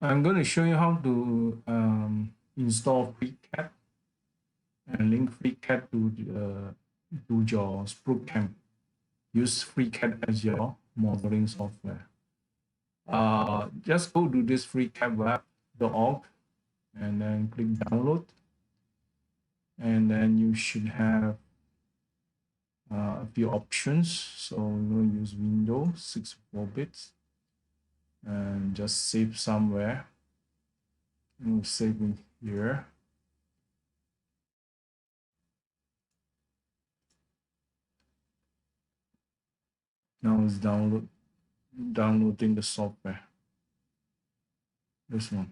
I'm going to show you how to install FreeCAD and link FreeCAD to your SprutCAM. Use FreeCAD as your modeling software. Just go to this freecadweb.org and then click download. And then you should have a few options. So I'm going to use Windows 64 bits and just save somewhere. We'll save it here. Now it's downloading the software. This one.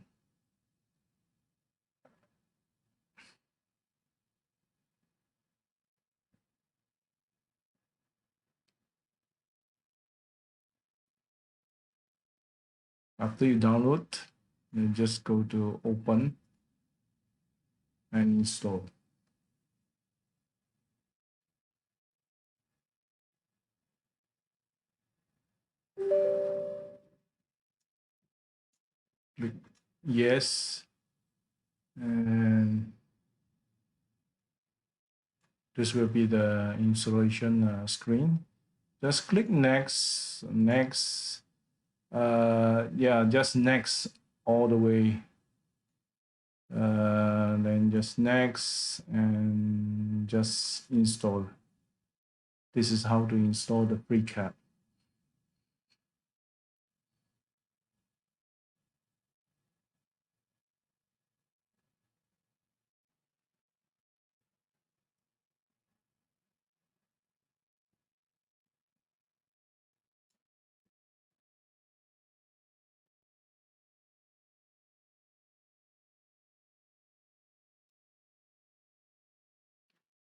After you download, you just go to open and install. Click yes, and this will be the installation screen. Just click next, next. Yeah, just next all the way. Then just next and just install. This is how to install the FreeCAD.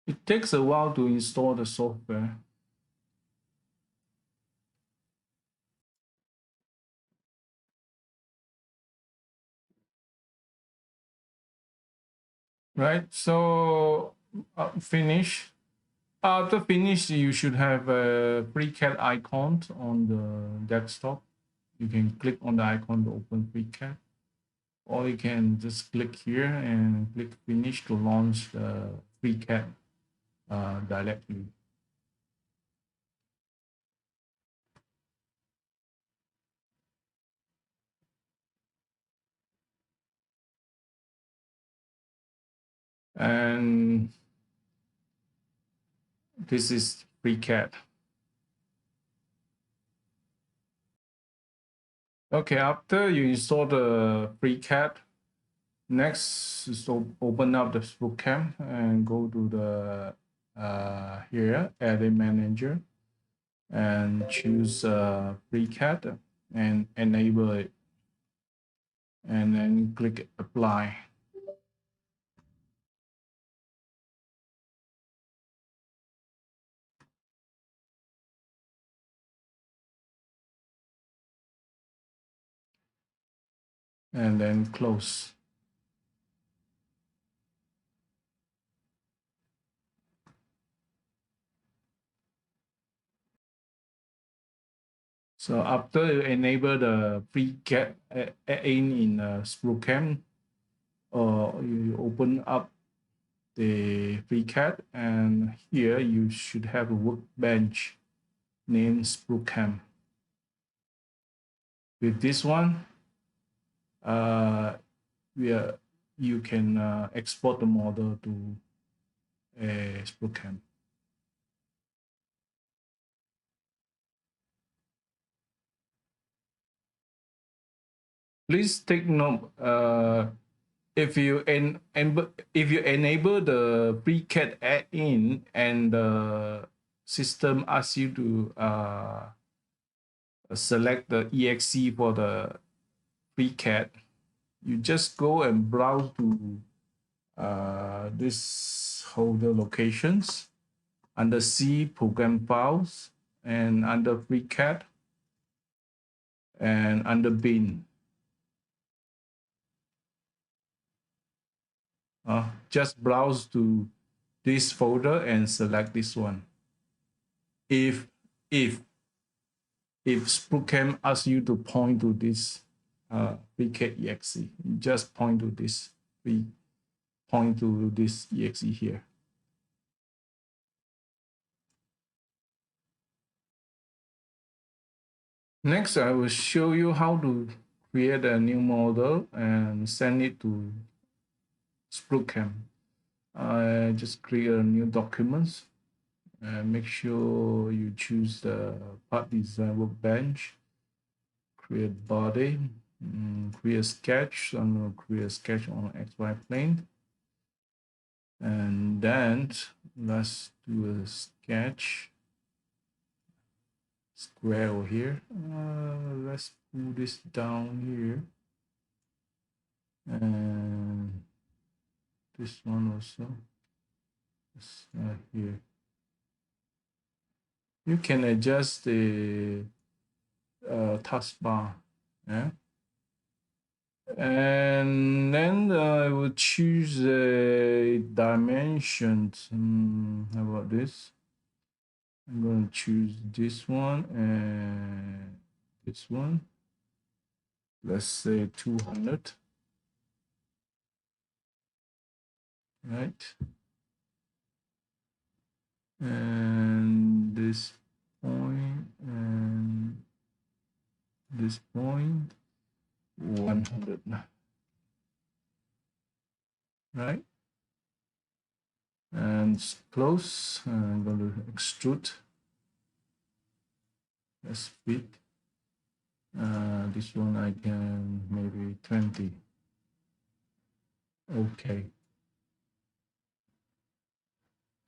It takes a while to install the software. Right, so finish. After finish, you should have a FreeCAD icon on the desktop. You can click on the icon to open FreeCAD, or you can just click here and click finish to launch the FreeCAD directly. And this is FreeCAD. Okay, after you install the FreeCAD, next is to open up the SprutCAM and go to the here, Addin Manager, and choose FreeCAD and enable it. And then click Apply. And then close. So after you enable the FreeCAD add-in in SprutCAM, you open up the FreeCAD, and here you should have a workbench named SprutCAM. With this one, you can export the model to a SprutCAM. Please take note. If you enable the FreeCAD add-in and the system asks you to select the exe for the FreeCAD, you just go and browse to this folder locations under C program files and under FreeCAD and under bin. Just browse to this folder and select this one. If SprutCAM asks you to point to this FreeCAD exe. Just point to this exe here. Next, I will show you how to create a new model and send it to SprutCAM. I just create a new document and make sure you choose the part design workbench, create body, create a sketch. I'm going to create a sketch on XY plane. And then let's do a sketch square over here. Let's pull this down here. And this one also. It's here. You can adjust the taskbar. Yeah. And then I will choose a dimension. How about this? I'm going to choose this one and this one. Let's say 200. Right. And this point and this point 100. Right. And close. I'm going to extrude. Let's fit. This one I can maybe 20. Okay.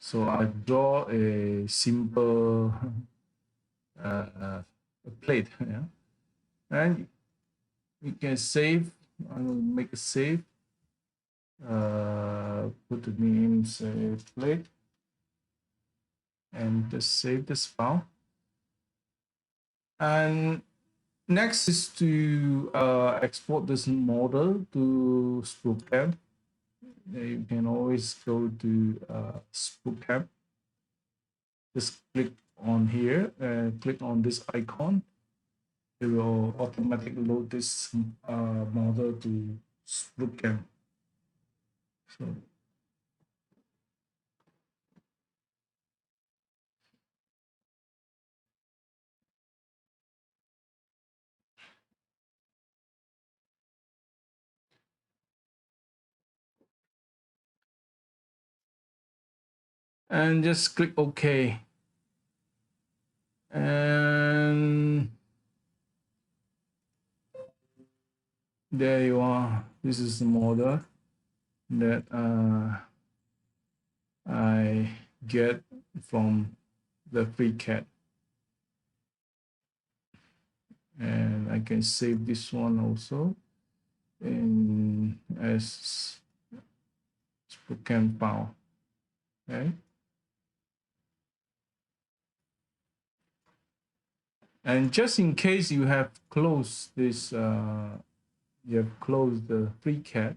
So I draw a simple a plate, yeah, and you can save. I will make a save. Put the name, say plate, and just save this file. And next is to export this model to SprutCAM. You can always go to SprutCAM. Just click on here and click on this icon. It will automatically load this model to SprutCAM. So and just click OK. And there you are. This is the model that I get from the FreeCAD. And I can save this one also in as SprutCAM file. Okay. And just in case you have closed this, you have closed the FreeCAD,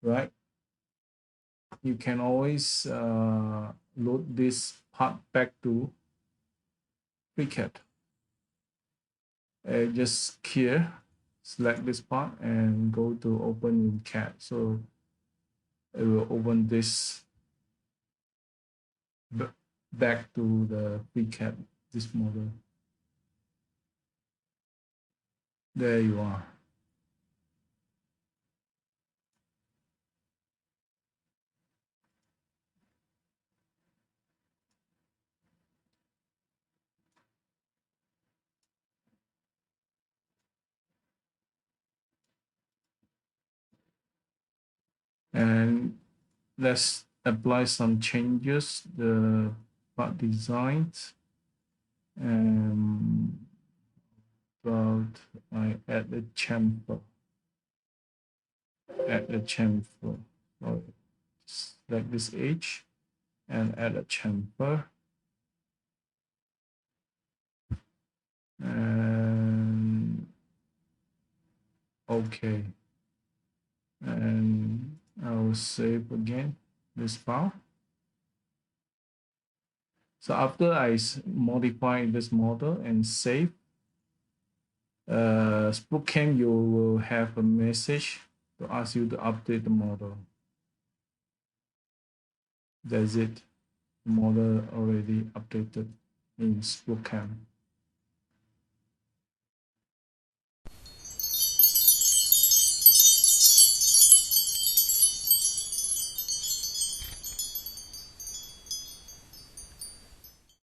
right? You can always load this part back to FreeCAD. Just here, select this part and go to open in CAD. So it will open this back to the FreeCAD, this model. There you are. And let's apply some changes, the part designs, and about I add a chamfer. So select this edge and add a chamfer. And okay. And I will save again this file. So after I modify this model and save, SprutCAM, you will have a message to ask you to update the model. That's it. The model already updated in SprutCAM.